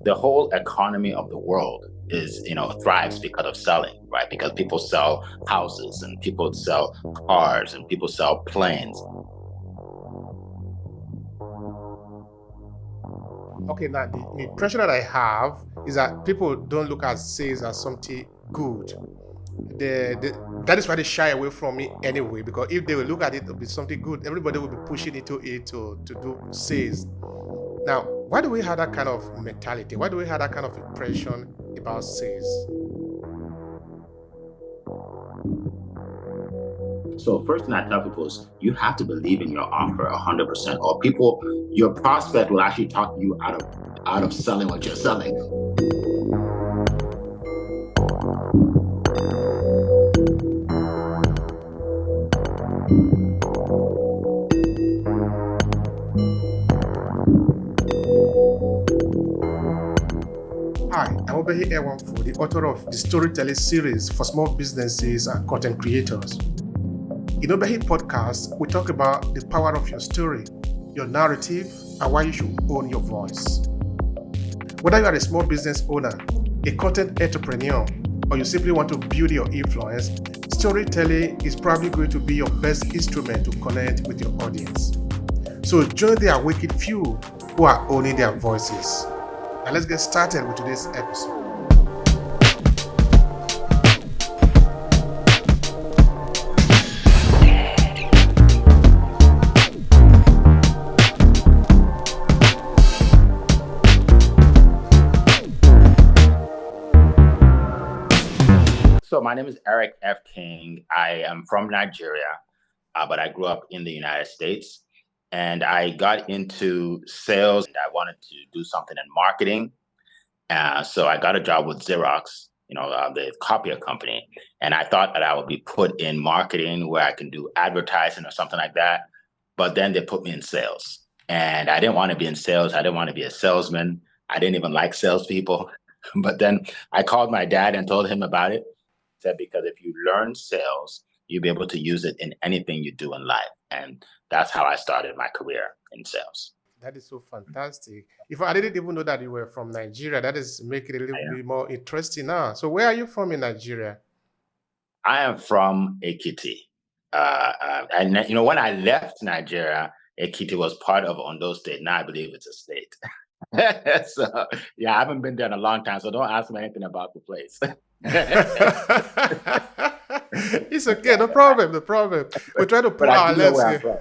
the whole economy of the world is, thrives because of selling, right? Because people sell houses and people sell cars and people sell planes. Okay, now the impression that I have is that people don't look at sales as something good. That is why they shy away from it anyway, because if they will look at it to be something good, everybody will be pushing into it to do sales. Now, why do we have that kind of mentality? Why do we have that kind of impression about sales? So first thing I tell people is you have to believe in your offer 100%, or your prospect will actually talk you out of selling what you're selling. Hi, I'm Obehi the author of the storytelling series for small businesses and content creators. In Obehi Podcast, we talk about the power of your story, your narrative, and why you should own your voice. Whether you are a small business owner, a content entrepreneur, or you simply want to build your influence, storytelling is probably going to be your best instrument to connect with your audience. So join the awakened few who are owning their voices. Now let's get started with today's episode. So my name is Eric F. King. I am from Nigeria, but I grew up in the United States. And I got into sales and I wanted to do something in marketing. So I got a job with Xerox, the copier company. And I thought that I would be put in marketing where I can do advertising or something like that. But then they put me in sales. And I didn't want to be in sales. I didn't want to be a salesman. I didn't even like salespeople. But then I called my dad and told him about it. Said, because if you learn sales, you'll be able to use it in anything you do in life. And that's how I started my career in sales. That is so fantastic. If I didn't even know that you were from Nigeria, that is making it a little bit more interesting now. So where are you from in Nigeria? I am from Ekiti. And when I left Nigeria, Ekiti was part of Ondo State. Now I believe it's a state. So yeah, I haven't been there in a long time, so don't ask me anything about the place. It's okay, no problem. We try to put our lens here.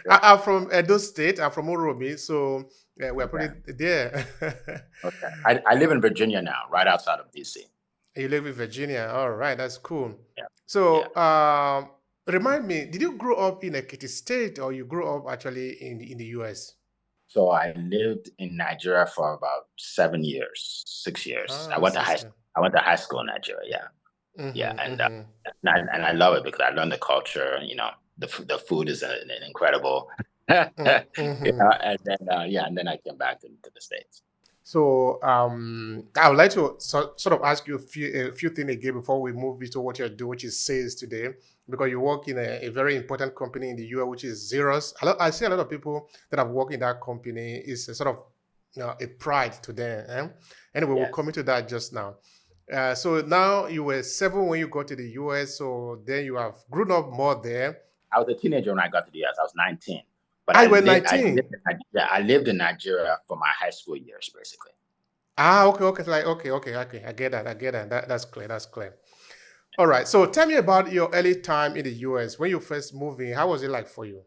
I'm from Edo State. I'm from Oromi, so we're pretty there. Okay. I live in Virginia now, right outside of DC. You live in Virginia. All right, that's cool. Yeah. So remind me, did you grow up in Ekiti State or you grew up actually in the US? So I lived in Nigeria for about 6 years. I went to high school in Nigeria. Yeah. Mm-hmm, Yeah, and I love it because I learned the culture. The food is incredible. mm-hmm. And then I came back to the States. So I would like to sort of ask you a few things again before we move into what you're doing, which is sales today, because you work in a very important company in the US, which is Xerox. I see a lot of people that have worked in that company. It's a sort of a pride to them. Anyway, We'll come into that just now. So now you were 7 when you got to the US, so then you have grown up more there. I was a teenager when I got to the US. I was 19. But I was 19. I lived in Nigeria for my high school years, basically. Okay. It's like, okay. I get that. That's clear. All right. So tell me about your early time in the US. When you first moved in, how was it like for you?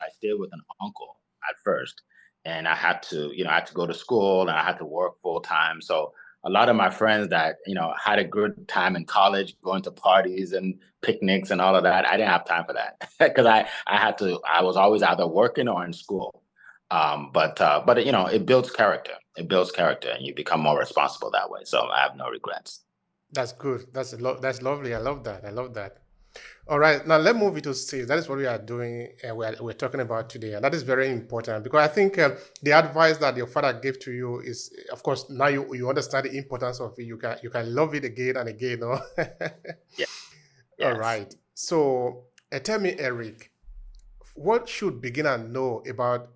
I stayed with an uncle at first, and I had to go to school and I had to work full time. So a lot of my friends that, had a good time in college, going to parties and picnics and all of that, I didn't have time for that because I was always either working or in school. But it builds character. It builds character and you become more responsible that way. So I have no regrets. That's good. That's lovely. I love that. All right, now let's move into sales. That is what we are doing and we're talking about today. And that is very important because I think the advice that your father gave to you is, of course, now you understand the importance of it. You can love it again and again. No? Yeah. Yes. All right. So tell me, Eric, what should beginner know about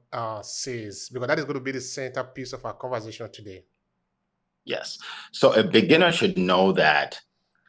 sales? Because that is going to be the centerpiece of our conversation today. Yes. So a beginner should know that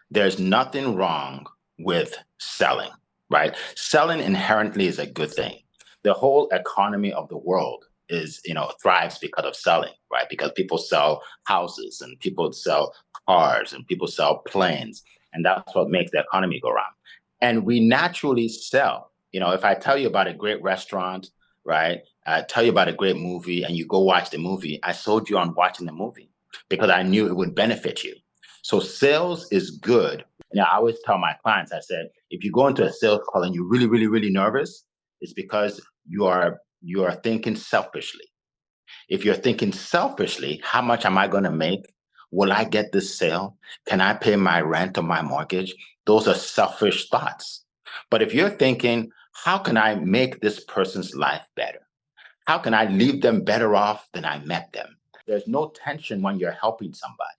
there's nothing wrong with selling, right? Selling inherently is a good thing. The whole economy of the world is, thrives because of selling, right? Because people sell houses and people sell cars and people sell planes. And that's what makes the economy go round. And we naturally sell. If I tell you about a great restaurant, right? I tell you about a great movie and you go watch the movie, I sold you on watching the movie because I knew it would benefit you. So sales is good. And I always tell my clients, I said, if you go into a sales call and you're really, really, really nervous, it's because you are thinking selfishly. If you're thinking selfishly, how much am I going to make? Will I get this sale? Can I pay my rent or my mortgage? Those are selfish thoughts. But if you're thinking, how can I make this person's life better? How can I leave them better off than I met them? There's no tension when you're helping somebody.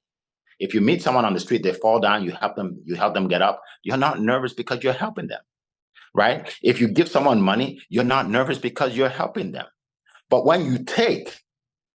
If you meet someone on the street, they fall down, you help them get up. You're not nervous because you're helping them, right? If you give someone money, you're not nervous because you're helping them. But when you take,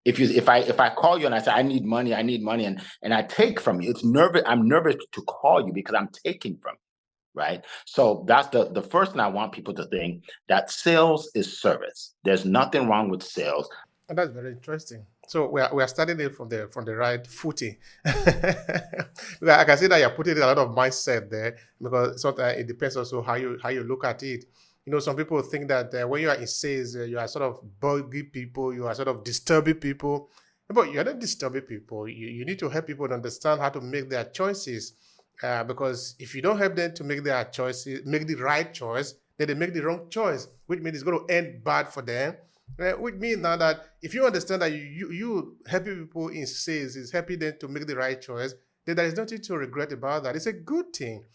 if I call you and I say I need money, and I take from you, it's nervous. I'm nervous to call you because I'm taking from you, right? So that's the first thing I want people to think, that sales is service. There's nothing wrong with sales. And that's very interesting. So we are starting it from the right footing. I can see that you're putting a lot of mindset there, because sometimes it depends also how you look at it. Some people think that when you are in sales, you are sort of bugging people, you are sort of disturbing people, but you're not disturbing people. You need to help people to understand how to make their choices, because if you don't help them to make their choices, make the right choice, then they make the wrong choice, which means it's going to end bad for them. Which means now that if you understand that you helping people in sales is helping them to make the right choice, then there is nothing to regret about that. It's a good thing.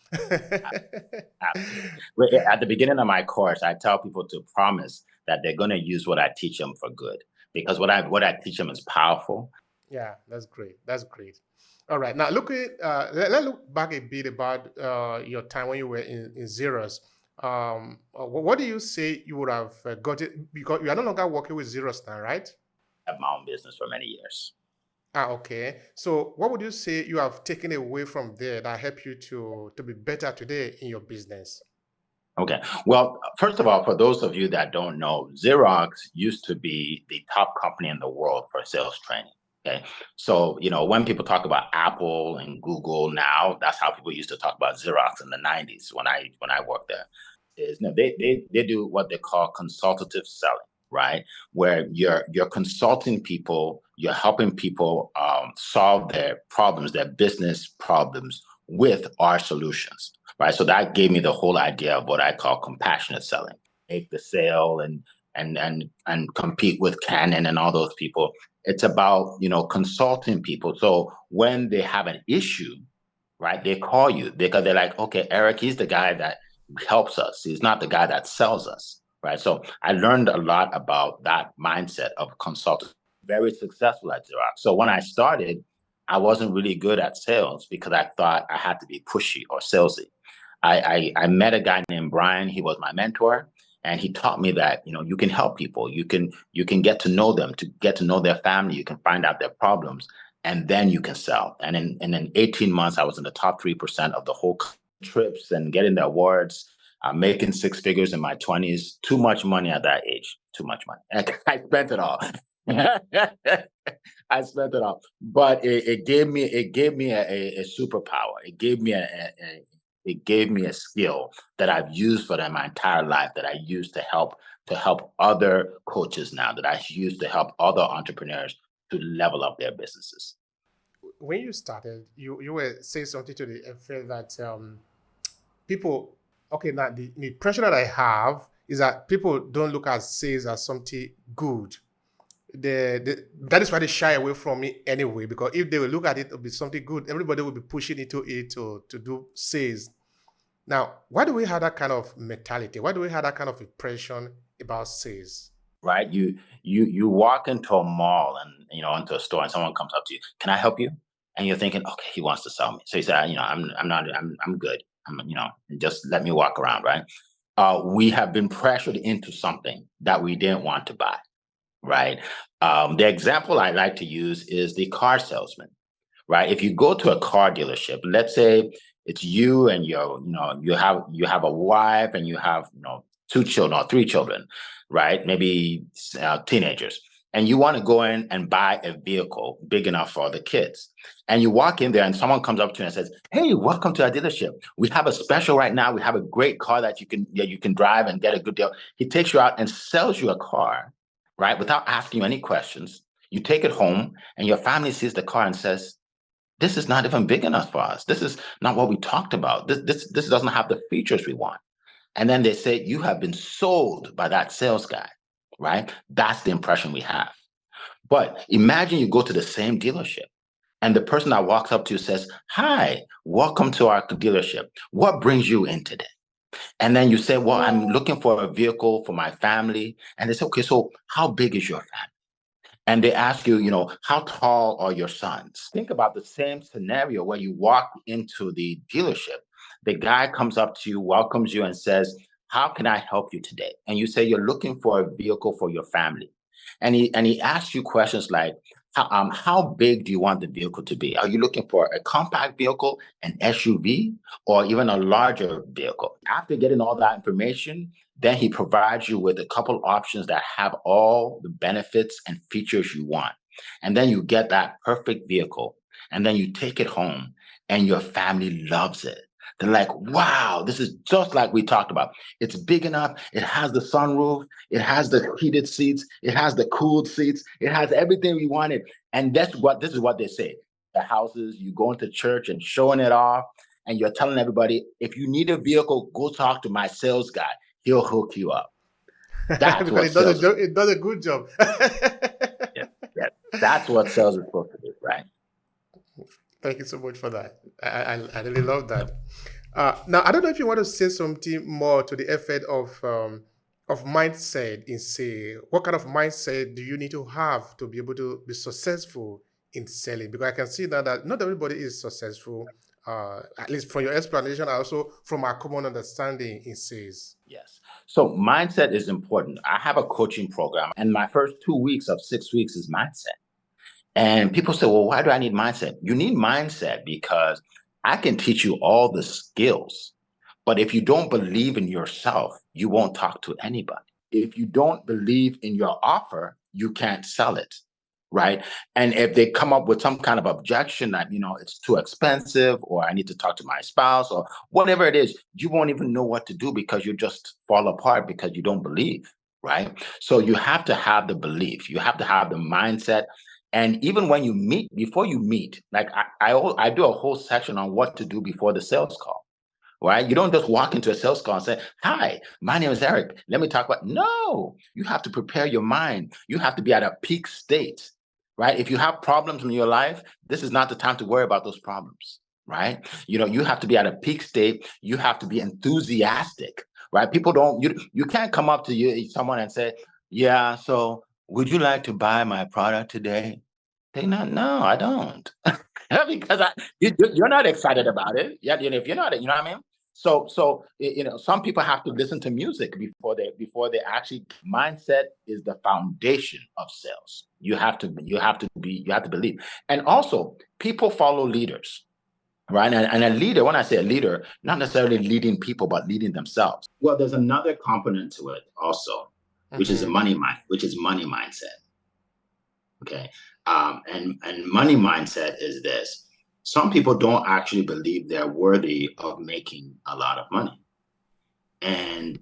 Absolutely. At the beginning of my course, I tell people to promise that they're going to use what I teach them for good, because what I teach them is powerful. Yeah, that's great. That's great. All right. Now, let's look back a bit about your time when you were in Zeros. What do you say you would have got it? Because you are no longer working with Zeros now, right? I have my own business for many years. Okay. So, what would you say you have taken away from there that helped you to be better today in your business? Okay. Well, first of all, for those of you that don't know, Xerox used to be the top company in the world for sales training. Okay. So, when people talk about Apple and Google now, that's how people used to talk about Xerox in the 90s when I worked there. Is no, they do what they call consultative selling, right? Where you're consulting people, you're helping people solve their problems, their business problems with our solutions, right? So that gave me the whole idea of what I call compassionate selling. Make the sale and compete with Canon and all those people. It's about consulting people. So when they have an issue, right, they call you because they're like, okay, Eric, he's the guy that helps us. He's not the guy that sells us, right? So I learned a lot about that mindset of consulting. Very successful at Xerox. So when I started, I wasn't really good at sales because I thought I had to be pushy or salesy. I met a guy named Brian. He was my mentor, and he taught me that you can help people. You can get to know them, to get to know their family. You can find out their problems, and then you can sell. And in 18 months, I was in the top 3% of the whole trips and getting the awards. Making six figures in my 20s. Too much money at that age. Too much money. I spent it all. I spent it all, but it gave me a superpower. It gave me a skill that I've used for my entire life, that I use to help other coaches now, that I use to help other entrepreneurs to level up their businesses. When you started, you were saying something to the effect that people, okay, now the impression that I have is that people don't look at sales as something good. That is why they shy away from it anyway, because if they will look at it to be something good, everybody will be pushing into it to do sales. Now, why do we have that kind of mentality? Why do we have that kind of impression about sales? Right? You walk into a mall and into a store, and someone comes up to you, "Can I help you?" And you're thinking, "Okay, he wants to sell me." So you say, I'm good. Just let me walk around, right?" we have been pressured into something that we didn't want to buy, right? The example I like to use is the car salesman, right? If you go to a car dealership, let's say it's you and you have a wife and you have 2 children or 3 children, right? Maybe teenagers, and you want to go in and buy a vehicle big enough for the kids. And you walk in there and someone comes up to you and says, "Hey, welcome to our dealership. We have a special right now. We have a great car that you can drive and get a good deal." He takes you out and sells you a car, right? Without asking you any questions. You take it home and your family sees the car and says, "This is not even big enough for us. This is not what we talked about. This doesn't have the features we want." And then they say, "You have been sold by that sales guy," right? That's the impression we have. But imagine you go to the same dealership and the person that walks up to you says, "Hi, welcome to our dealership. What brings you in today?" And then you say, "Well, I'm looking for a vehicle for my family." And they say, "Okay, so how big is your family?" And they ask you, "How tall are your sons?" Think about the same scenario where you walk into the dealership. The guy comes up to you, welcomes you, and says, "How can I help you today?" And you say you're looking for a vehicle for your family. And he asks you questions like, how big do you want the vehicle to be? Are you looking for a compact vehicle, an SUV, or even a larger vehicle? After getting all that information, then he provides you with a couple options that have all the benefits and features you want. And then you get that perfect vehicle. And then you take it home and your family loves it. They're like, "Wow, this is just like we talked about. It's big enough. It has the sunroof. It has the heated seats. It has the cooled seats. It has everything we wanted." And this is what they say. The houses, you go into church and showing it off, and you're telling everybody, "If you need a vehicle, go talk to my sales guy. He'll hook you up." That's Because what sales is. it does a good job. Yeah, yeah. That's what sales is supposed to do, right? Thank you so much for that. I really love that. Now, I don't know if you want to say something more to the effect of mindset in say. What kind of mindset do you need to have to be able to be successful in selling? Because I can see that not everybody is successful. At least from your explanation, and also from our common understanding in sales. Yes. So mindset is important. I have a coaching program, and my first 2 weeks of 6 weeks is mindset. And people say, "Well, why do I need mindset?" You need mindset because I can teach you all the skills, but if you don't believe in yourself, you won't talk to anybody. If you don't believe in your offer, you can't sell it, right? And if they come up with some kind of objection that, it's too expensive, or I need to talk to my spouse, or whatever it is, you won't even know what to do because you just fall apart because you don't believe, right? So you have to have the belief, you have to have the mindset. And even when you meet, before you meet, like I do a whole section on what to do before the sales call, right? You don't just walk into a sales call and say, "Hi, my name is Eric. Let me talk about." No, you have to prepare your mind. You have to be at a peak state, right? If you have problems in your life, this is not the time to worry about those problems, right? You have to be at a peak state. You have to be enthusiastic, right? People don't, you can't come up to someone and say, "Yeah, so would you like to buy my product today?" They not, "No, I don't." Because you're not excited about it. Yeah, if you're not, you know what I mean? So some people have to listen to music before they actually. Mindset is the foundation of sales. You have to believe. And also, people follow leaders, right? And a leader, when I say a leader, not necessarily leading people, but leading themselves. Well, there's another component to it also, which is Mhm. money mindset. Okay. And money mindset is this. Some people don't actually believe they're worthy of making a lot of money. And,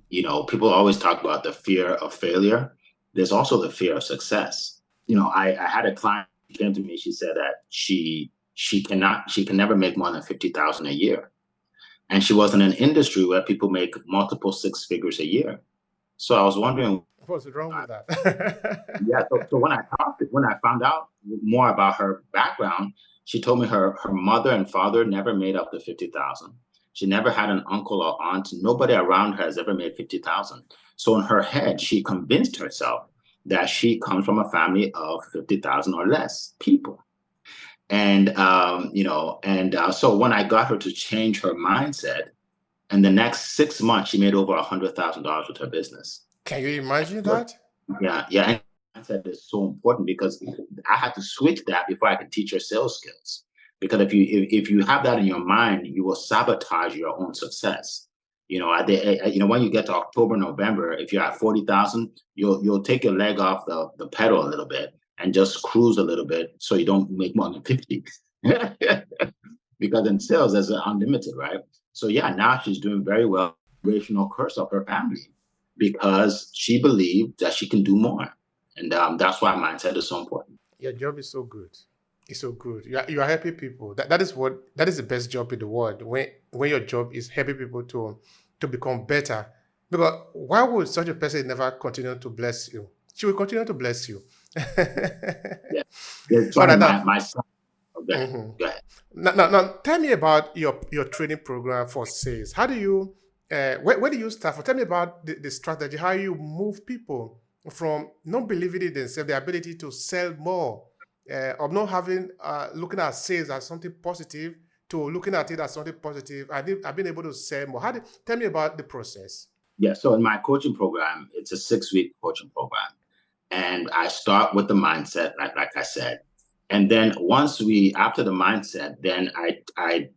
people always talk about the fear of failure. There's also the fear of success. I had a client who came to me. She said that she can never make more than 50,000 a year. And she was in an industry where people make multiple six figures a year. So I was wondering, What's wrong with that? yeah. So when I found out more about her background, she told me her mother and father never made up to 50,000. She never had an uncle or aunt. Nobody around her has ever made 50,000. So in her head, she convinced herself that she comes from a family of 50,000 or less people. And so when I got her to change her mindset, And the next 6 months, she made over $100,000 with her business. Can you imagine But that? yeah. And mindset is so important because I had to switch that before I could teach her sales skills. Because if you have that in your mind, you will sabotage your own success. When you get to October, November, if you're at 40,000, you'll take your leg off the pedal a little bit and just cruise a little bit so you don't make more than 50. Because in sales, there's unlimited, right? So yeah, now she's doing very well. Generational curse of her family because she believed that she can do more, and that's why mindset is so important. Your job is so good. It's so good. You are helping people. That is the best job in the world. When your job is helping people to become better. Because why would such a person never continue to bless you? She will continue to bless you. Yeah, yeah. All Sorry, right, now. my son. Okay, Mhm. go ahead. Now, tell me about your training program for sales. How do you, where do you start? Tell me about the strategy, how you move people from not believing in themselves, the ability to sell more, of not having, looking at sales as something positive to looking at it as something positive. I've been able to sell more. Tell me about the process. Yeah, so in my coaching program, it's a 6-week coaching program. And I start with the mindset, like I said. And then once we after the mindset, then I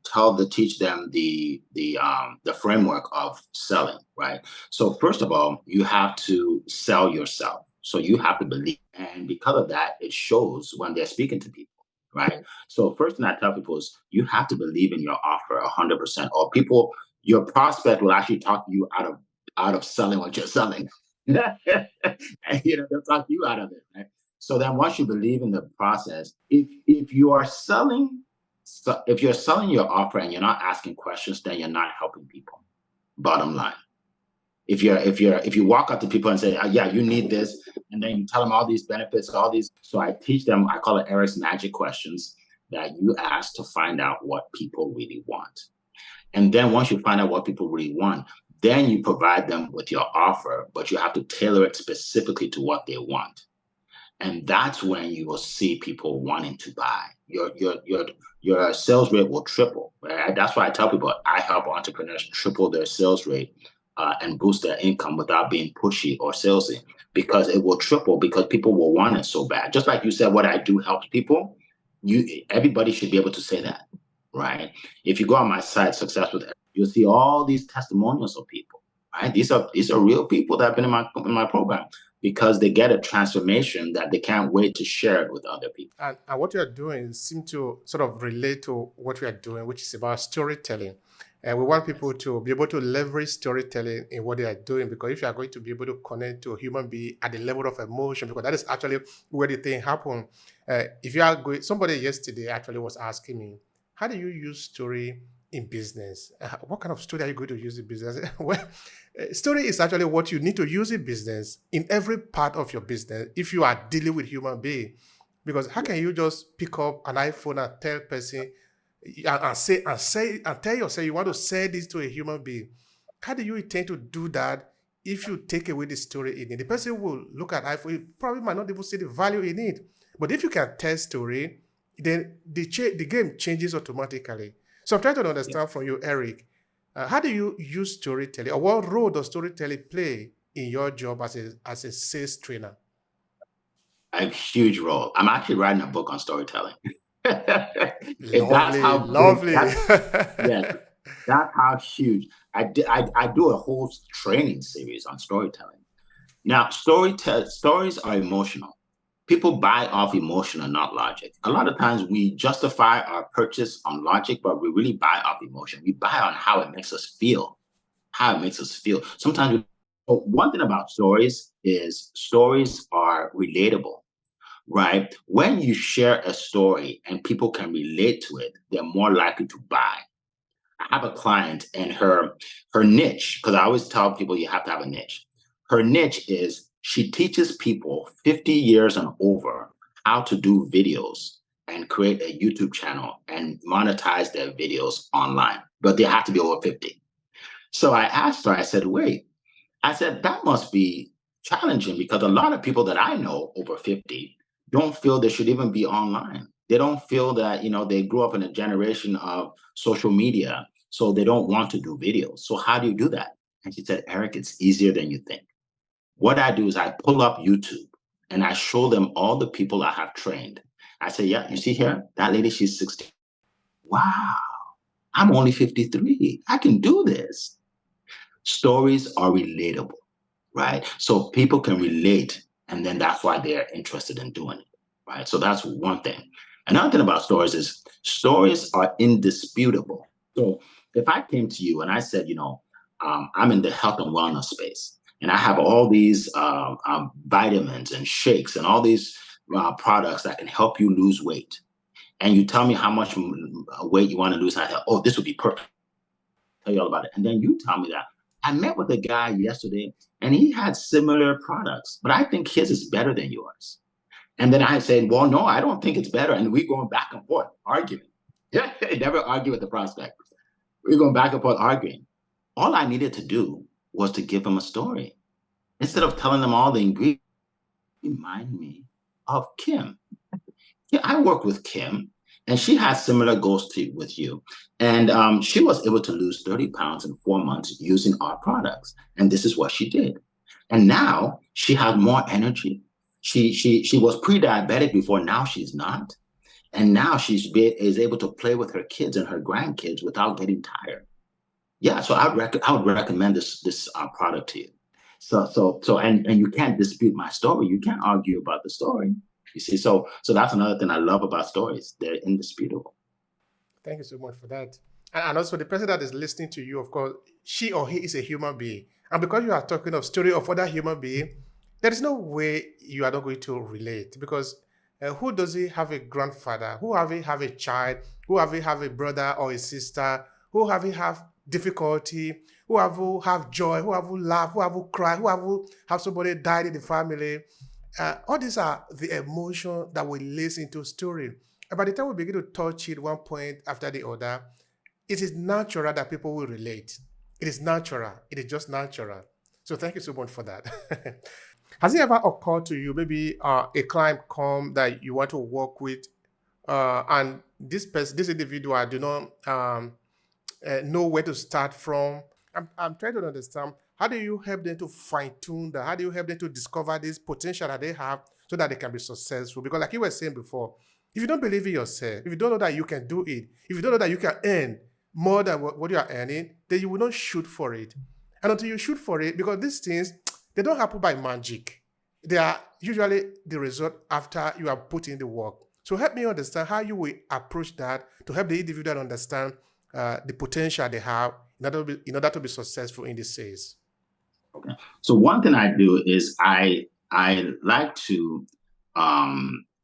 teach them the framework of selling, right? So first of all, you have to sell yourself. So you have to believe. And because of that, it shows when they're speaking to people, right? So first thing I tell people is you have to believe in your offer 100%, or people, your prospect will actually talk you out of selling what you're selling. And they'll talk you out of it, right? So then once you believe in the process, if you are selling, so if you're selling your offer and you're not asking questions, then you're not helping people. Bottom line. If you walk up to people and say, yeah, you need this, and then you tell them all these benefits, all these. So I teach them, I call it Eric's magic questions that you ask to find out what people really want. And then once you find out what people really want, then you provide them with your offer, but you have to tailor it specifically to what they want. And that's when you will see people wanting to buy. Your sales rate will triple. Right? That's why I tell people I help entrepreneurs triple their sales rate and boost their income without being pushy or salesy, because it will triple because people will want it so bad. Just like you said, what I do helps people. Everybody should be able to say that, right? If you go on my site, Success with Eric, you'll see all these testimonials of people, right? These are real people that have been in my program because they get a transformation that they can't wait to share it with other people. And what you are doing seems to sort of relate to what we are doing, which is about storytelling. And we want people to be able to leverage storytelling in what they are doing, because if you are going to be able to connect to a human being at the level of emotion, because that is actually where the thing happened. If you are going, somebody yesterday actually was asking me, how do you use story in business? What kind of story are you going to use in business? Well, story is actually what you need to use in business, in every part of your business, if you are dealing with human being. Because how can you just pick up an iPhone and tell person and tell yourself you want to say this to a human being? How do you intend to do that if you take away the story in it? The person will look at iPhone, he probably might not even see the value in it. But if you can tell story, then the game changes automatically. So I'm trying to understand from you, Eric, how do you use storytelling, or what role does storytelling play in your job as a sales trainer? A huge role. I'm actually writing a book on storytelling. That's Lovely, how big. lovely. Yes, that's how huge. I do a whole training series on storytelling. Now, stories are emotional. People buy off emotion and not logic. A lot of times we justify our purchase on logic, but we really buy off emotion. We buy on how it makes us feel, Sometimes one thing about stories is stories are relatable, right? When you share a story and people can relate to it, they're more likely to buy. I have a client, and her niche, because I always tell people you have to have a niche. Her niche is she teaches people 50 years and over how to do videos and create a YouTube channel and monetize their videos online, but they have to be over 50. So I asked her, I said, wait, I said, that must be challenging because a lot of people that I know over 50 don't feel they should even be online. They don't feel that, they grew up in a generation of social media So they don't want to do videos. So how do you do that? And she said, Eric, it's easier than you think. What I do is I pull up YouTube and I show them all the people I have trained. I say, yeah, you see here, that lady, she's 16. Wow, I'm only 53. I can do this. Stories are relatable, right? So people can relate, and then that's why they're interested in doing it, right? So that's one thing. Another thing about stories is stories are indisputable. So if I came to you and I said, I'm in the health and wellness space, and I have all these vitamins and shakes and all these products that can help you lose weight, and you tell me how much weight you want to lose, and I thought, oh, this would be perfect. Tell you all about it. And then you tell me that I met with a guy yesterday and he had similar products, but I think his is better than yours. And then I said, well, no, I don't think it's better. And we're going back and forth, arguing. Yeah, never argue with the prospect. We're going back and forth, arguing. All I needed to do was to give him a story. Instead of telling them all the ingredients, remind me of Kim. Yeah, I work with Kim, and she has similar goals with you. And she was able to lose 30 pounds in 4 months using our products. And this is what she did. And now she has more energy. She was pre-diabetic before, now she's not. And now is able to play with her kids and her grandkids without getting tired. Yeah, so I would recommend this product to you. And you can't dispute my story. You can't argue about the story. You see, so that's another thing I love about stories. They're indisputable. Thank you so much for that. And also, the person that is listening to you, of course, she or he is a human being. And because you are talking of story of other human being, there is no way you are not going to relate. Because who does he have a grandfather? Who have he have a child? Who have he have a brother or a sister? Who have he have difficulty? Who have joy? Who have laugh? Who have cry? Who have somebody died in the family? All these are the emotion that we listen into story. And by the time we begin to touch it one point after the other, it is natural that people will relate. It is natural. It is just natural. So thank you so much for that. Has it ever occurred to you, maybe a client come that you want to work with, and this individual do not know where to start from? I'm trying to understand, how do you help them to fine tune that? How do you help them to discover this potential that they have so that they can be successful? Because like you were saying before, if you don't believe in yourself, if you don't know that you can do it, if you don't know that you can earn more than what you are earning, then you will not shoot for it. And until you shoot for it, because these things, they don't happen by magic. They are usually the result after you have put in the work. So help me understand how you will approach that to help the individual understand the potential they have in order to be successful in this sales. Okay. So one thing I do is I like to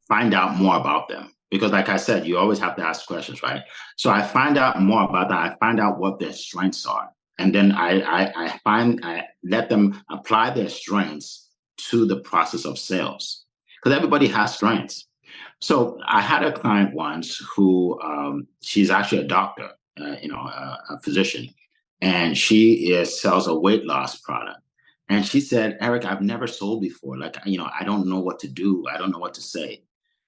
find out more about them, because like I said, you always have to ask questions, right? So I find out more about that. I find out what their strengths are. And then I let them apply their strengths to the process of sales, because everybody has strengths. So I had a client once who she's actually a doctor, a physician, and she sells a weight loss product. And she said, Eric, I've never sold before. Like, I don't know what to do. I don't know what to say.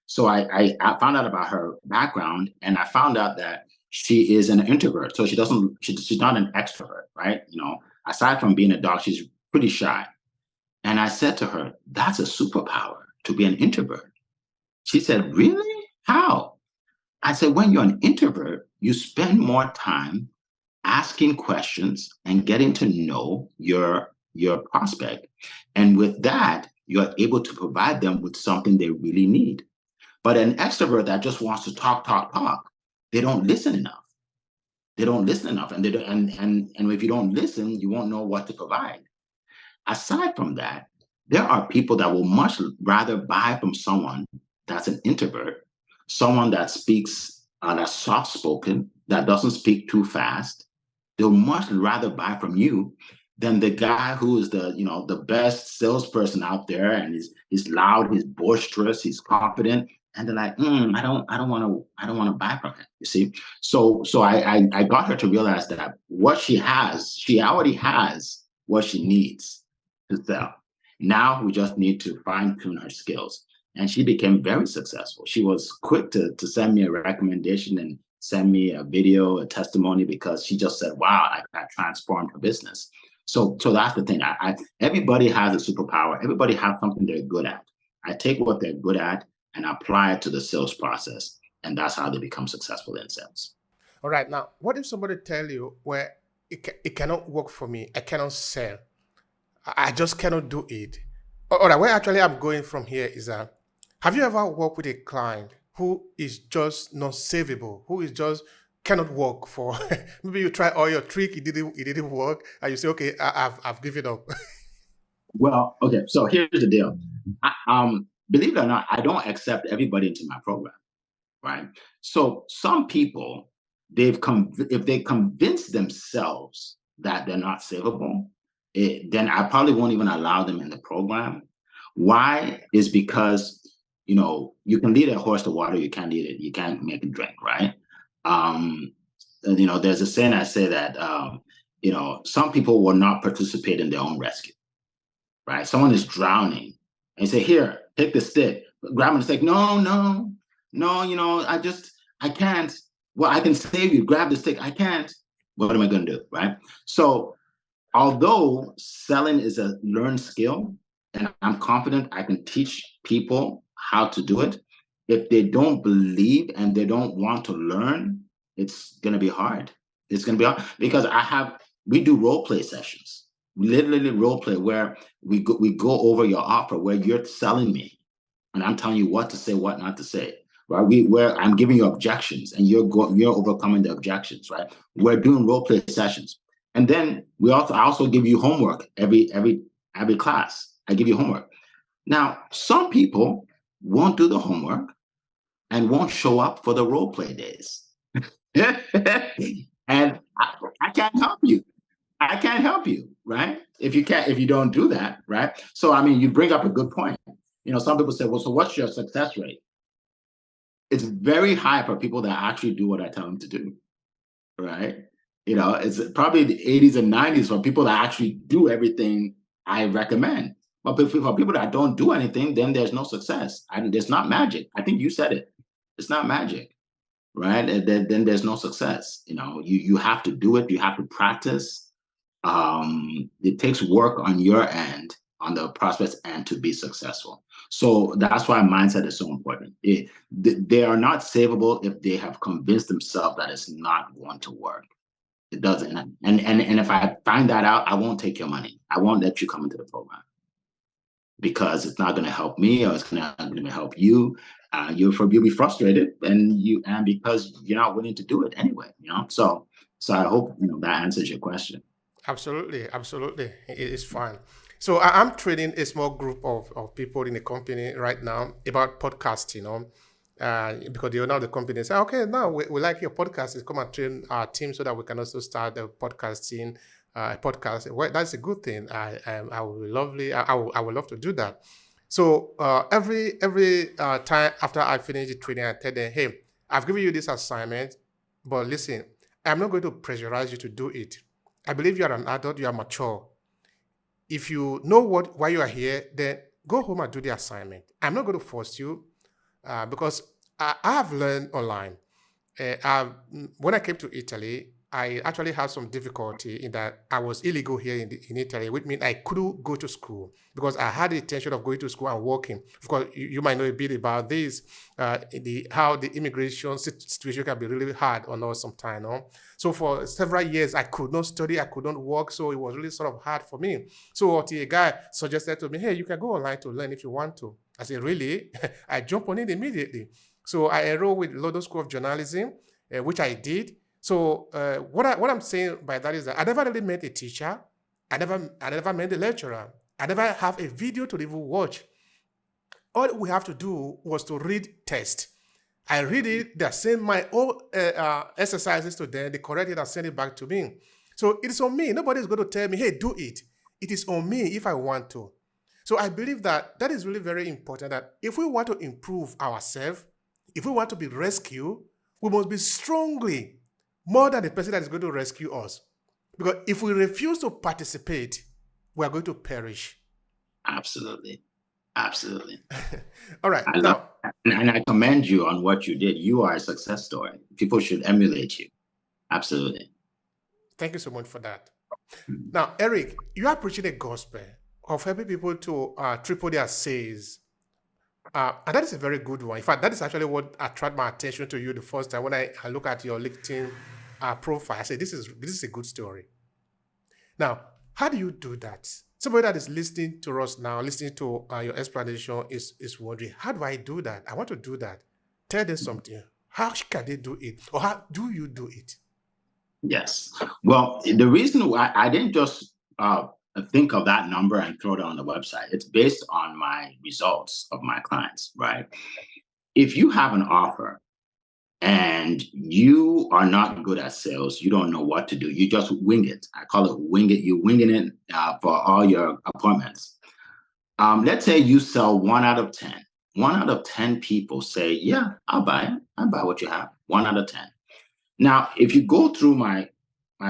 So I found out about her background, and I found out that she is an introvert. So she's not an extrovert, right? Aside from being a doc, she's pretty shy. And I said to her, that's a superpower, to be an introvert. She said, really? How? I said, when you're an introvert, you spend more time asking questions and getting to know your prospect. And with that, you're able to provide them with something they really need. But an extrovert that just wants to talk, they don't listen enough. And if you don't listen, you won't know what to provide. Aside from that, there are people that will much rather buy from someone that's an introvert, someone that speaks, that's soft-spoken, that doesn't speak too fast. They'll much rather buy from you than the guy who is the best salesperson out there, and he's loud, he's boisterous, he's confident, and they're like, I don't want to buy from him. You see, so I got her to realize that what she has, she already has what she needs to sell. Now we just need to fine tune her skills. And she became very successful. She was quick to send me a recommendation, and send me a video, a testimony, because she just said, wow, I transformed her business. So that's the thing. Everybody has a superpower. Everybody has something they're good at. I take what they're good at and apply it to the sales process. And that's how they become successful in sales. All right. Now, what if somebody tell you, well, it cannot work for me. I cannot sell. I just cannot do it. All right. Where actually I'm going from here is that, have you ever worked with a client who is just not savable, who is just cannot work for? Maybe you try all your trick, it didn't work, and you say, okay, I've given up. Well, okay. So here's the deal. Believe it or not, I don't accept everybody into my program, right? So some people, if they convince themselves that they're not savable, then I probably won't even allow them in the program. Why? Is because, you can lead a horse to water, you can't lead it, you can't make it drink, right? There's a saying I say that, some people will not participate in their own rescue, right? Someone is drowning and you say, here, take the stick, grab the stick. No, I can't. Well, I can save you, grab the stick. I can't. What am I going to do, right? So although selling is a learned skill, and I'm confident I can teach people how to do it, if they don't believe and they don't want to learn, it's going to be hard. It's going to be hard because we do role play sessions, literally role play, where we go over your offer, where you're selling me and I'm telling you what to say, what not to say. Right, where I'm giving you objections and you're overcoming the objections. Right, we're doing role play sessions, and then I also give you homework every class. I give you homework. Now, some people won't do the homework and won't show up for the role play days, and I can't help you. I can't help you, right? If you don't do that, right? So I mean, you bring up a good point. Some people say, well, so what's your success rate? It's very high for people that actually do what I tell them to do, right? It's probably the 80s and 90s for people that actually do everything I recommend. But for people that don't do anything, then there's no success. There's not magic. I think you said it. It's not magic, right? And then there's no success. You have to do it. You have to practice. It takes work on your end, on the prospect's end, to be successful. So that's why mindset is so important. They are not savable if they have convinced themselves that it's not going to work. It doesn't. And if I find that out, I won't take your money. I won't let you come into the program because it's not going to help me, or it's not going to help you. You'll be frustrated, and because you're not willing to do it anyway. So I hope that answers your question. Absolutely. It is fine. So I'm training a small group of people in the company right now about podcasting, because the owner of the company said, okay, now we like your podcast. Come and train our team so that we can also start the podcasting podcast. Well, that's a good thing. I would love to do that. So every time after I finish the training, I tell them, hey, I've given you this assignment, but listen, I'm not going to pressurize you to do it. I believe you are an adult, you are mature. If you know why you are here, then go home and do the assignment. I'm not going to force you because I have learned online. When I came to Italy, I actually had some difficulty in that I was illegal here in Italy, which means I couldn't go to school because I had the intention of going to school and working. Of course, you might know a bit about this, how the immigration situation can be really hard on us sometimes. No? So for several years, I could not study, I could not work, so it was really sort of hard for me. So a guy suggested to me, hey, you can go online to learn if you want to. I said, really? I jumped on it immediately. So I enrolled with London School of Journalism, which I did. So what I'm saying by that is that I never really met a teacher. I never met a lecturer. I never have a video to even watch. All we have to do was to read text. I read it, they send my own exercises to them, they correct it and send it back to me. So it's on me. Nobody is going to tell me, hey, do it. It is on me if I want to. So I believe that is really very important, that if we want to improve ourselves, if we want to be rescued, we must be strongly more than the person that is going to rescue us. Because if we refuse to participate, we are going to perish. Absolutely. All right. And I commend you on what you did. You are a success story. People should emulate you. Absolutely. Thank you so much for that. Now, Eric, you are preaching a gospel of helping people to triple their sales. And that is a very good one. In fact, that is actually what attracted my attention to you the first time when I look at your LinkedIn profile. I say, this is a good story. Now, how do you do that? Somebody that is listening to us now, listening to your explanation is wondering, how do I do that? I want to do that. Tell them something. How can they do it? Or how do you do it? Yes. Well, the reason why I didn't just think of that number and throw it on the website, it's based on my results of my clients, right? If you have an offer and you are not good at sales, you don't know what to do, you just wing it. I call it wing it. You're winging it for all your appointments. Let's say you sell 1 out of 10. 1 out of 10 people say, yeah, I'll buy it. I'll buy what you have. 1 out of 10. Now, if you go through my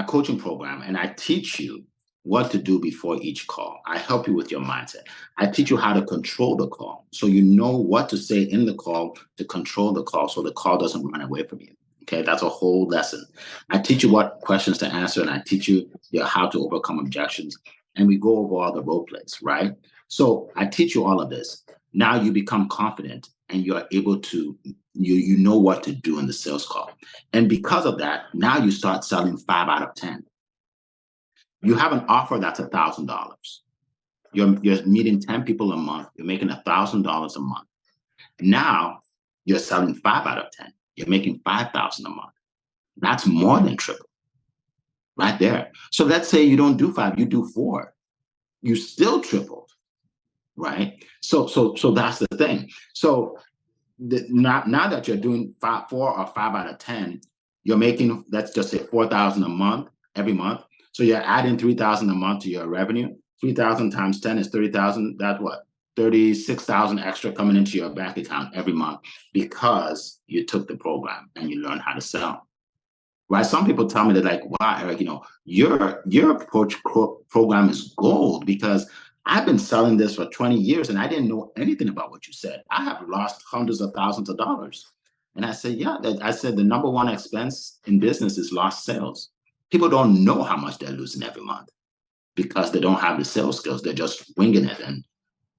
coaching program and I teach you what to do before each call, I help you with your mindset. I teach you how to control the call so you know what to say in the call to control the call so the call doesn't run away from you. Okay, that's a whole lesson. I teach you what questions to answer and I teach you how to overcome objections. And we go over all the role plays, right? So I teach you all of this. Now you become confident and you're able to, you know what to do in the sales call. And because of that, now you start selling 5 out of 10. You have an offer that's $1,000. You're meeting 10 people a month. You're making $1,000 a month. Now you're selling 5 out of 10. You're making $5,000 a month. That's more than triple right there. So let's say you don't do 5, you do 4. You still tripled, right? So that's the thing. So now that you're doing 4 or 5 out of 10, you're making, let's just say $4,000 a month every month. So you're adding $3,000 a month to your revenue. 3,000 times 10 is 30,000. That's what? 36,000 extra coming into your bank account every month because you took the program and you learned how to sell. Right? Some people tell me, they're like, wow, Eric, your approach program is gold because I've been selling this for 20 years and I didn't know anything about what you said. I have lost hundreds of thousands of dollars. And I said, yeah, I said the number one expense in business is lost sales. People don't know how much they're losing every month because they don't have the sales skills. They're just winging it and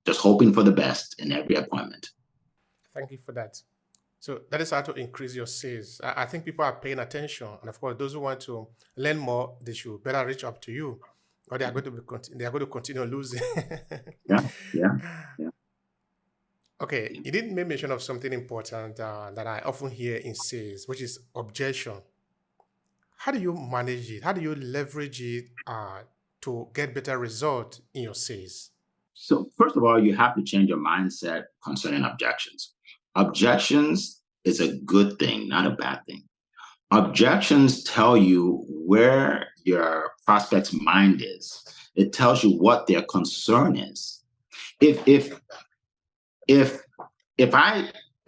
just hoping for the best in every appointment. Thank you for that. So that is how to increase your sales. I think people are paying attention. And of course, those who want to learn more, they should better reach up to you or they are going to continue losing. Yeah. Okay, you didn't make mention of something important that I often hear in sales, which is objection. How do you manage it? How do you leverage it to get better results in your sales? So first of all, you have to change your mindset concerning objections. Objections is a good thing, not a bad thing. Objections tell you where your prospect's mind is. It tells you what their concern is. If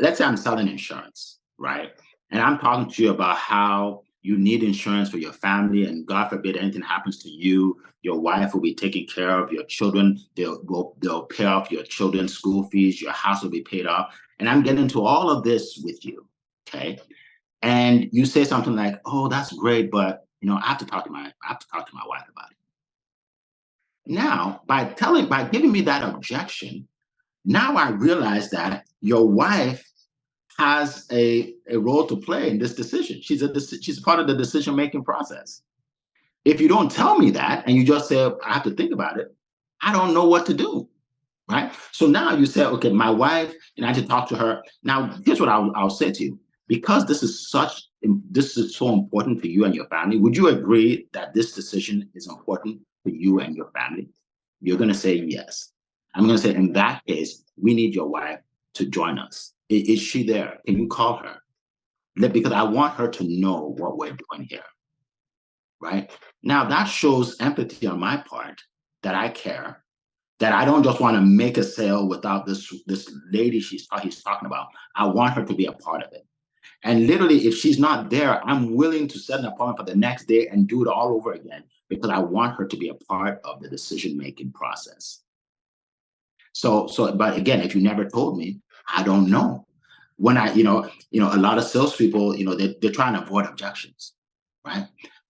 let's say I'm selling insurance, right? And I'm talking to you about how you need insurance for your family, and God forbid anything happens to you, your wife will be taking care of your children. They'll pay off your children's school fees. Your house will be paid off. And I'm getting into all of this with you, okay? And you say something like, "Oh, that's great, but I have to talk to my wife about it." Now, by giving me that objection, now I realize that your wife has a role to play in this decision. She's part of the decision-making process. If you don't tell me that and you just say, I have to think about it, I don't know what to do, right? So now you say, okay, my wife, and I have to talk to her. Now, here's what I'll say to you. Because this is so important for you and your family, would you agree that this decision is important for you and your family? You're going to say yes. I'm going to say, in that case, we need your wife to join us. Is she there? Can you call her? Because I want her to know what we're doing here, right? Now, that shows empathy on my part, that I care, that I don't just want to make a sale without this lady he's talking about. I want her to be a part of it. And literally, if she's not there, I'm willing to set an appointment for the next day and do it all over again because I want her to be a part of the decision-making process. So, but again, if you never told me, I don't know. when a lot of salespeople, they're trying to avoid objections, right?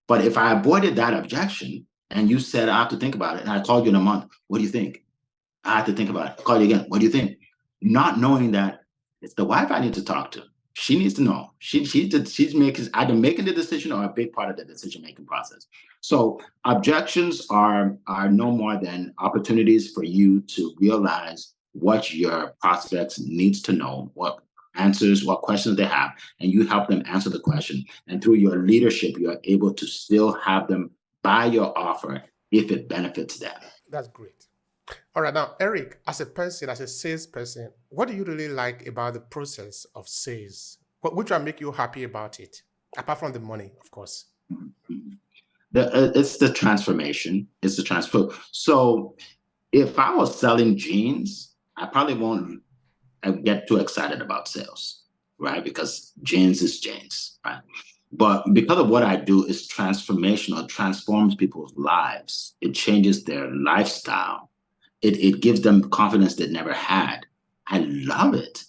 But if I avoided that objection and you said, I have to think about it, and I called you in a month, what do you think? I have to think about it. I'll call you again. What do you think? Not knowing that it's the wife I need to talk to. She needs to know. She's either making the decision or a big part of the decision-making process. So objections are no more than opportunities for you to realize what your prospects needs to know, what questions they have, and you help them answer the question. And through your leadership, you are able to still have them buy your offer if it benefits them. That's great. All right, now, Eric, as a person, as a salesperson, what do you really like about the process of sales? Which will make you happy about it, apart from the money, of course? It's the transformation. It's the transfer. So if I was selling jeans, I probably won't get too excited about sales, right? Because jeans is jeans, right? But because of what I do is transformational, it transforms people's lives. It changes their lifestyle. It gives them confidence they never had. I love it.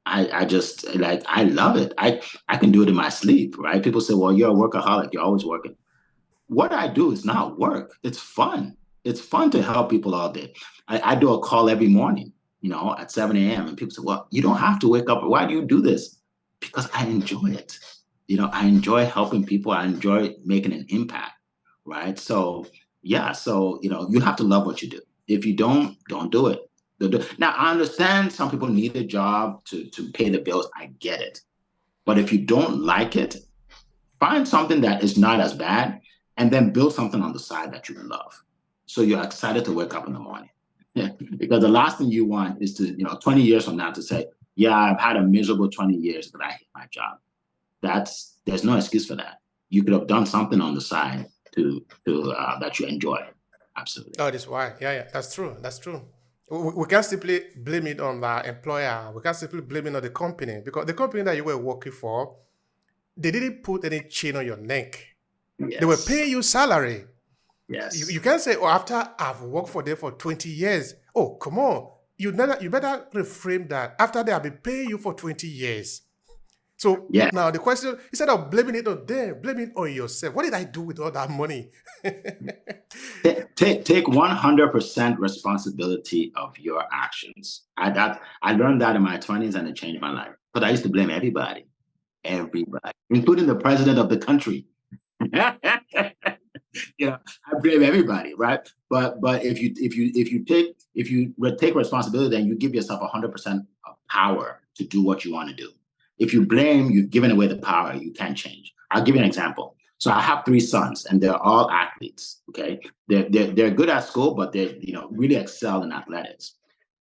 I just I love it. I can do it in my sleep, right? People say, well, you're a workaholic. You're always working. What I do is not work. It's fun. It's fun to help people all day. I do a call every morning, at 7 a.m. And people say, well, you don't have to wake up. Why do you do this? Because I enjoy it. I enjoy helping people. I enjoy making an impact, right? So, yeah. So, you have to love what you do. If you don't do it. Now, I understand some people need a job to pay the bills. I get it. But if you don't like it, find something that is not as bad and then build something on the side that you love. So you're excited to wake up in the morning. Yeah. Because the last thing you want is to, 20 years from now to say, yeah, I've had a miserable 20 years, but I hate my job. There's no excuse for that. You could have done something on the side to that you enjoy. Absolutely. Oh, that's why. Yeah, that's true. That's true. We can't simply blame it on the employer. We can't simply blame it on the company, because the company that you were working for, they didn't put any chain on your neck. Yes. They were paying you salary. Yes. You can't say, oh, after I've worked for them for 20 years. Oh, come on. You better reframe that. After they have been paying you for 20 years. So Now the question, instead of blaming it on them, blame it on yourself. What did I do with all that money? Take 100% responsibility of your actions. I learned that in my 20s, and it changed my life. But I used to blame everybody, including the president of the country. I blame everybody, right? But if you take responsibility, then you give yourself 100% of power to do what you want to do. If you blame, you've given away the power. You can't change. I'll give you an example. So I have 3 sons, and they're all athletes. Okay, they're good at school, but they really excel in athletics.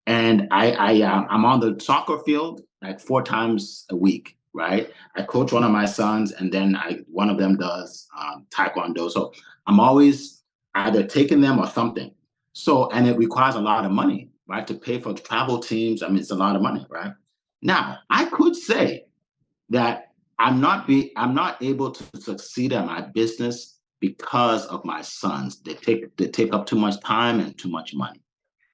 And I'm on the soccer field like 4 times a week. Right, I coach one of my sons, and then one of them does taekwondo. So I'm always either taking them or something. So, and it requires a lot of money, right, to pay for travel teams. I mean, it's a lot of money, right? Now, I could say that I'm not able to succeed at my business because of my sons. They take up too much time and too much money.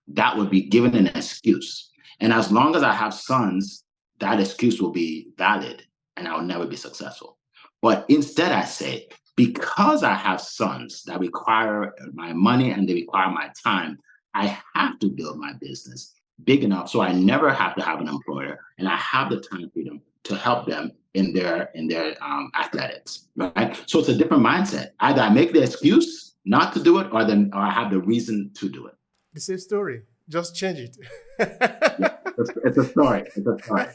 That would be given an excuse. And as long as I have sons, that excuse will be valid and I'll never be successful. But instead I say, because I have sons that require my money and they require my time, I have to build my business big enough so I never have to have an employer, and I have the time freedom to help them in their athletics, right? So it's a different mindset. Either I make the excuse not to do it, or I have the reason to do it. The same story, just change it. It's a story. It's a story.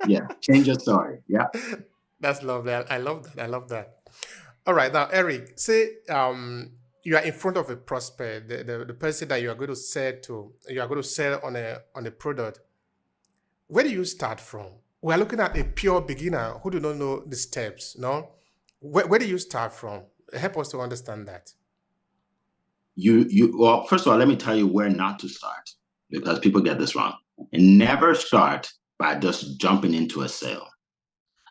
Yeah, change your story. Yeah. That's lovely. I love that. I love that. All right, now Eric, say you are in front of a prospect, the person that you are going to sell on a product. Where do you start from? We are looking at a pure beginner who do not know the steps. No, where do you start from? Help us to understand that. Well, first of all, let me tell you where not to start, because people get this wrong. And never start by just jumping into a sale.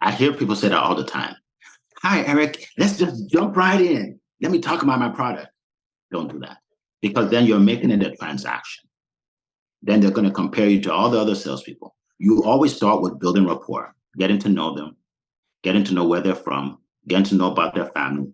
I hear people say that all the time. Hi, Eric, let's just jump right in. Let me talk about my product. Don't do that, because then you're making it a transaction. Then they're going to compare you to all the other salespeople. You always start with building rapport. getting to know them, getting to know where they're from, getting to know about their family.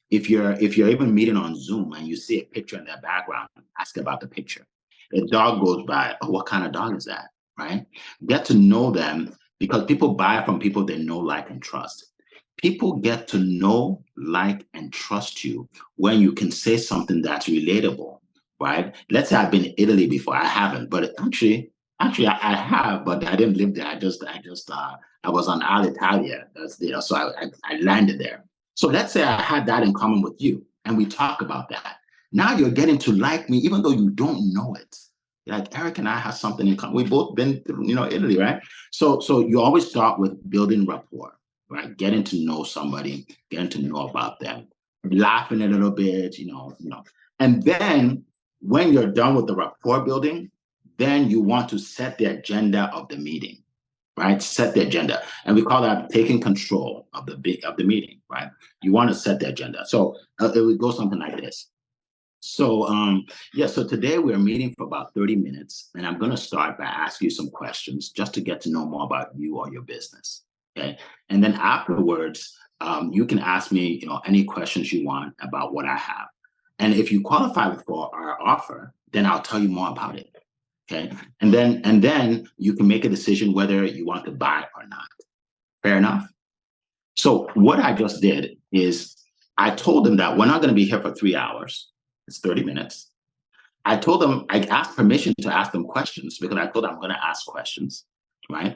If you're even meeting on Zoom and you see a picture in their background, ask about the picture. A dog goes by, oh, what kind of dog is that? Right? Get to know them, because people buy from people they know, like, and trust. People get to know, like, and trust you when you can say something that's relatable, right? Let's say I've been in Italy before. I haven't, but actually, I have, but I didn't live there. I was on Alitalia. So I landed there. So let's say I had that in common with you, and we talk about that. Now you're getting to like me, even though you don't know it. Like, Eric and I have something in common. We've both been through, Italy, right? So you always start with building rapport, right? Getting to know somebody, getting to know about them, laughing a little bit, and then when you're done with the rapport building, then you want to set the agenda of the meeting, right? Set the agenda, and we call that taking control of the meeting, right? You want to set the agenda. So it would go something like this. So so today we're meeting for about 30 minutes, and I'm going to start by asking you some questions just to get to know more about you or your business. Okay, and then afterwards, you can ask me, any questions you want about what I have. And if you qualify for our offer, then I'll tell you more about it. Okay, and then you can make a decision whether you want to buy or not. Fair enough. So what I just did is I told them that we're not going to be here for 3 hours. It's 30 minutes. I told them, I asked permission to ask them questions because I told them I'm going to ask questions, right?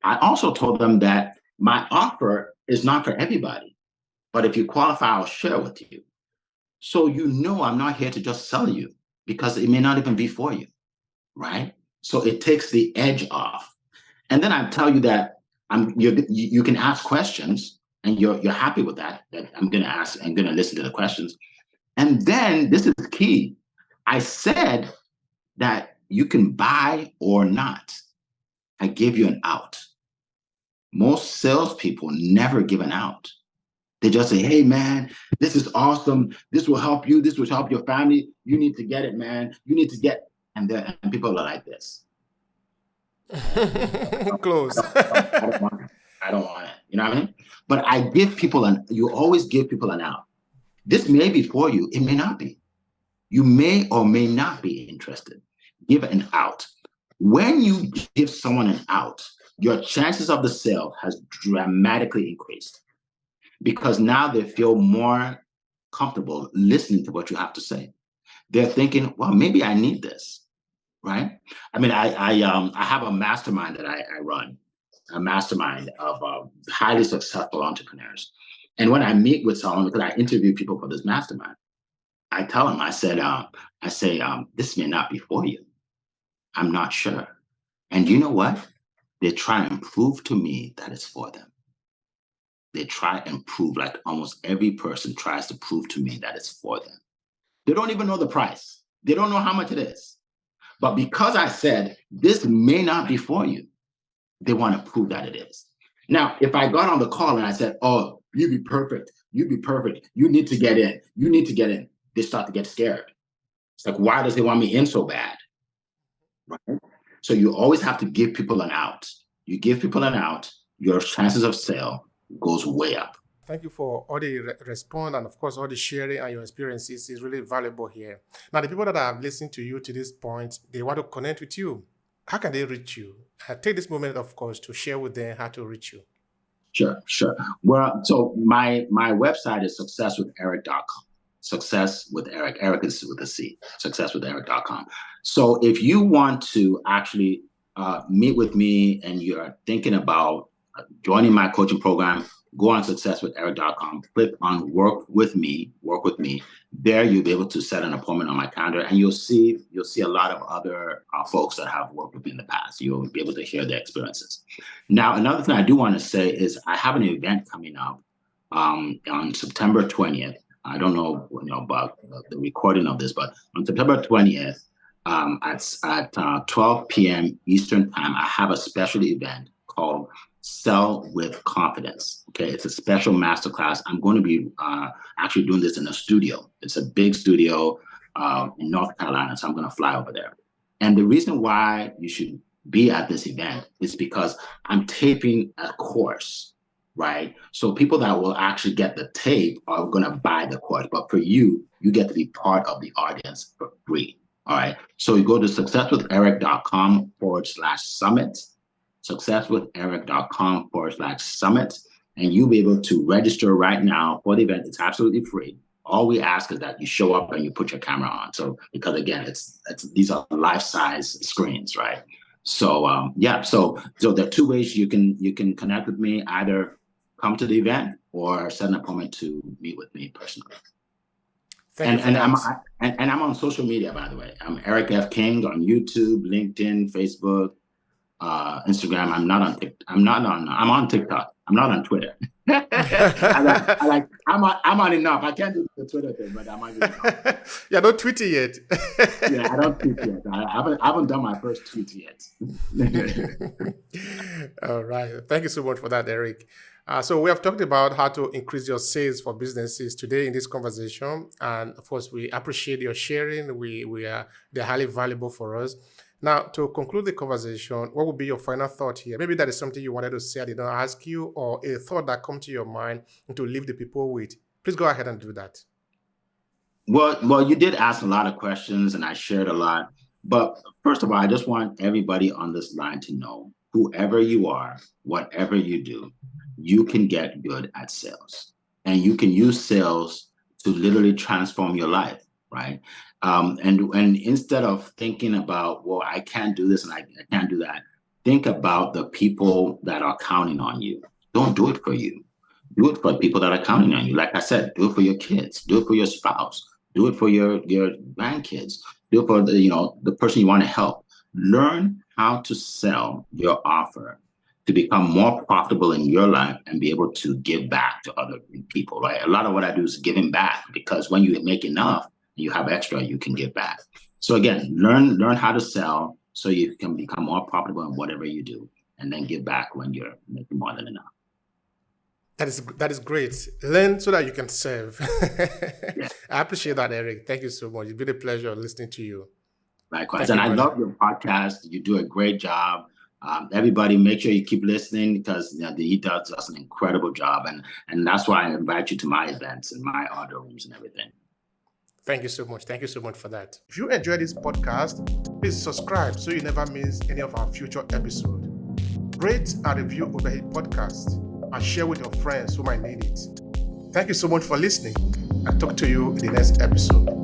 I also told them that my offer is not for everybody, but if you qualify, I'll share with you. So I'm not here to just sell you, because it may not even be for you, right? So it takes the edge off. And then I tell you that you can ask questions, and you're happy with that I'm going to ask and going to listen to the questions. And then this is key. I said that you can buy or not. I give you an out. Most salespeople never give an out. They just say, hey, man, this is awesome. This will help you. This will help your family. You need to get it, man. You need to get. And people are like this. Close. I don't want it. You know what I mean? But you always give people an out. This may be for you. It may not be. You may or may not be interested. Give an out. When you give someone an out, your chances of the sale has dramatically increased, because now they feel more comfortable listening to what you have to say. They're thinking, well, maybe I need this, right? I mean, I have a mastermind that I run, a mastermind of highly successful entrepreneurs. And when I meet with someone, because I interview people for this mastermind, I tell them, I say, this may not be for you. I'm not sure. And you know what? They try and prove to me that it's for them. They try and prove, like almost every person tries to prove to me that it's for them. They don't even know the price. They don't know how much it is. But because I said, this may not be for you, they want to prove that it is. Now, if I got on the call and I said, oh, you'd be perfect. You'd be perfect. You need to get in. You need to get in. They start to get scared. It's like, why does he want me in so bad? Right? So you always have to give people an out. You give people an out, your chances of sale goes way up. Thank you for all the response, and of course all the sharing and your experiences is really valuable here. Now, the people that have listened to you to this point, they want to connect with you. How can they reach you? Take this moment, of course, to share with them how to reach you. Sure. Well, so my website is successwitheric.com. Success with Eric. Eric is with a C. Successwitheric.com. So if you want to actually meet with me and you're thinking about joining my coaching program, go on successwitheric.com, click on work with me. There you'll be able to set an appointment on my calendar, and you'll see a lot of other folks that have worked with me in the past. You'll be able to hear their experiences. Now, another thing I do want to say is I have an event coming up on September 20th. I don't know, about the recording of this, but on September 20th at 12 p.m. Eastern time, I have a special event called Sell with Confidence. Okay, it's a special masterclass. I'm going to be actually doing this in a studio. It's a big studio in North Carolina, so I'm going to fly over there. And the reason why you should be at this event is because I'm taping a course, right? So people that will actually get the tape are going to buy the course. But for you, you get to be part of the audience for free. All right. So you go to successwitheric.com/summit, successwitheric.com/summit, and you'll be able to register right now for the event. It's absolutely free. All we ask is that you show up and you put your camera on. So, because again, these are life-size screens, right? So, so there are two ways you can connect with me: either come to the event or set an appointment to meet with me personally. And I'm on social media, by the way. I'm Eric F. King on YouTube, LinkedIn, Facebook, Instagram. I'm on TikTok. I'm not on Twitter. I'm on enough. I can't do the Twitter thing, but I'm on enough. You're not tweeting yet. Yeah, I don't tweet yet. I haven't done my first tweet yet. All right. Thank you so much for that, Eric. So we have talked about how to increase your sales for businesses today in this conversation, and of course, we appreciate your sharing. They're highly valuable for us. Now, to conclude the conversation, what would be your final thought here? Maybe that is something you wanted to say I did not ask you, or a thought that come to your mind and to leave the people with. Please go ahead and do that. Well, you did ask a lot of questions, and I shared a lot. But first of all, I just want everybody on this line to know, whoever you are, whatever you do, you can get good at sales, and you can use sales to literally transform your life, right? And instead of thinking about, well, I can't do this and I can't do that, think about the people that are counting on you. Don't do it for you. Do it for people that are counting on you. Like I said, do it for your kids. Do it for your spouse. Do it for your grandkids. Do it for the person you want to help. Learn how to sell your offer to become more profitable in your life and be able to give back to other people, right? A lot of what I do is giving back, because when you make enough, you have extra, you can give back. So again, learn how to sell so you can become more profitable in whatever you do, and then give back when you're making more than enough. That is great. Learn so that you can serve. Yeah. I appreciate that, Eric. Thank you so much. It's been a pleasure listening to you. Likewise. And I love your podcast. You do a great job. Everybody, make sure you keep listening, because he does an incredible job. And that's why I invite you to my events and my audio rooms and everything. Thank you so much. Thank you so much for that. If you enjoyed this podcast, please subscribe so you never miss any of our future episodes. Rate and review Obehi Podcast and share with your friends who might need it. Thank you so much for listening, and talk to you in the next episode.